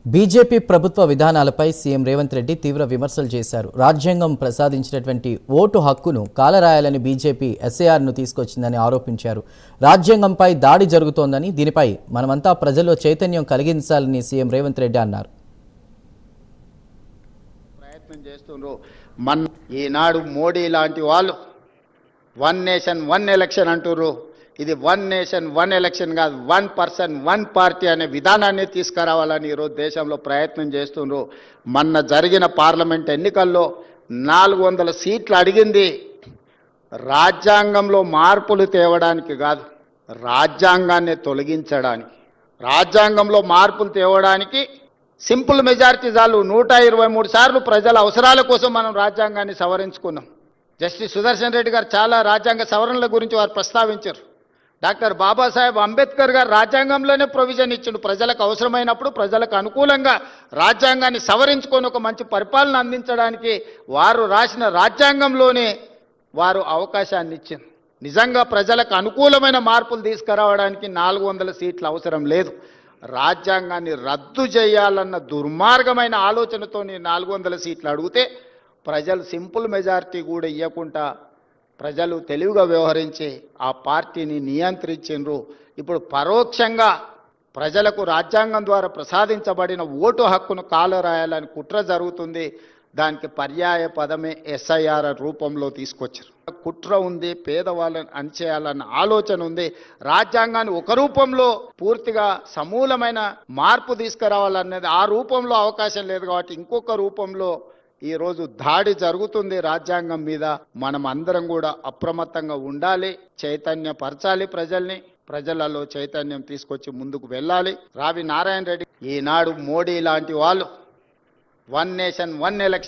BJP ప్రభుత్వ విధానాలపై CM Revanth Reddy తీవ్ర విమర్శలు చేశారు. రాజ్యాంగం ప్రసాదించినటువంటి ఓటు హక్కును కాలరాయాలని బీజేపీ ఎస్ఐఆర్ను తీసుకొచ్చిందని ఆరోపించారు. రాజ్యాంగంపై దాడి జరుగుతోందని, దీనిపై మనమంతా ప్రజల్లో చైతన్యం కలిగించాలని సీఎం రేవంత్ రెడ్డి అన్నారు. ప్రయత్నం చేస్తున్నారు. ఈనాడు మోడీ లాంటి వాళ్ళు వన్ నేషన్ వన్ ఎలక్షన్ అంటున్నారు. ఇది వన్ నేషన్ వన్ ఎలక్షన్ కాదు, వన్ పర్సన్ వన్ పార్టీ అనే విధానాన్ని తీసుకురావాలని ఈరోజు దేశంలో ప్రయత్నం చేస్తున్నారు. మొన్న జరిగిన పార్లమెంట్ ఎన్నికల్లో 400 సీట్లు అడిగింది రాజ్యాంగంలో మార్పులు తేవడానికి కాదు, రాజ్యాంగాన్ని తొలగించడానికి. రాజ్యాంగంలో మార్పులు తేవడానికి సింపుల్ మెజారిటీ చాలు. 123 సార్లు ప్రజల అవసరాల కోసం మనం రాజ్యాంగాన్ని సవరించుకున్నాం. జస్టిస్ సుదర్శన్ రెడ్డి గారు చాలా రాజ్యాంగ సవరణల గురించి వారు ప్రస్తావించారు. డాక్టర్ బాబాసాహెబ్ అంబేద్కర్ గారు రాజ్యాంగంలోనే ప్రొవిజన్ ఇచ్చిండు. ప్రజలకు అవసరమైనప్పుడు ప్రజలకు అనుకూలంగా రాజ్యాంగాన్ని సవరించుకొని ఒక మంచి పరిపాలన అందించడానికి వారు రాసిన రాజ్యాంగంలోనే వారు అవకాశాన్ని ఇచ్చింది. నిజంగా ప్రజలకు అనుకూలమైన మార్పులు తీసుకురావడానికి 400 సీట్లు అవసరం లేదు. రాజ్యాంగాన్ని రద్దు చేయాలన్న దుర్మార్గమైన ఆలోచనతో 400 సీట్లు అడిగితే ప్రజలు సింపుల్ మెజారిటీ కూడా ఇవ్వకుండా ప్రజలు తెలివిగా వ్యవహరించి ఆ పార్టీని నియంత్రించిండ్రు. ఇప్పుడు పరోక్షంగా ప్రజలకు రాజ్యాంగం ద్వారా ప్రసాదించబడిన ఓటు హక్కును కాలరాయాలని కుట్ర జరుగుతుంది. దానికి పర్యాయ పదమే ఎస్ఐఆర్ రూపంలో తీసుకొచ్చారు. కుట్ర ఉంది, పేదవాళ్ళని అణిచేయాలన్న ఆలోచన ఉంది. రాజ్యాంగాన్ని ఒక రూపంలో పూర్తిగా సమూలమైన మార్పు తీసుకురావాలనేది ఆ రూపంలో అవకాశం లేదు కాబట్టి ఇంకొక రూపంలో ఈరోజు దాడి జరుగుతుంది రాజ్యాంగం మీద. మనం అందరం కూడా అప్రమత్తంగా ఉండాలి, చైతన్యపరచాలి ప్రజల్ని, ప్రజలలో చైతన్యం తీసుకొచ్చి ముందుకు వెళ్ళాలి. రావి నారాయణ రెడ్డి ఈనాడు మోడీ లాంటి వాళ్ళు వన్ నేషన్ వన్ ఎలక్షన్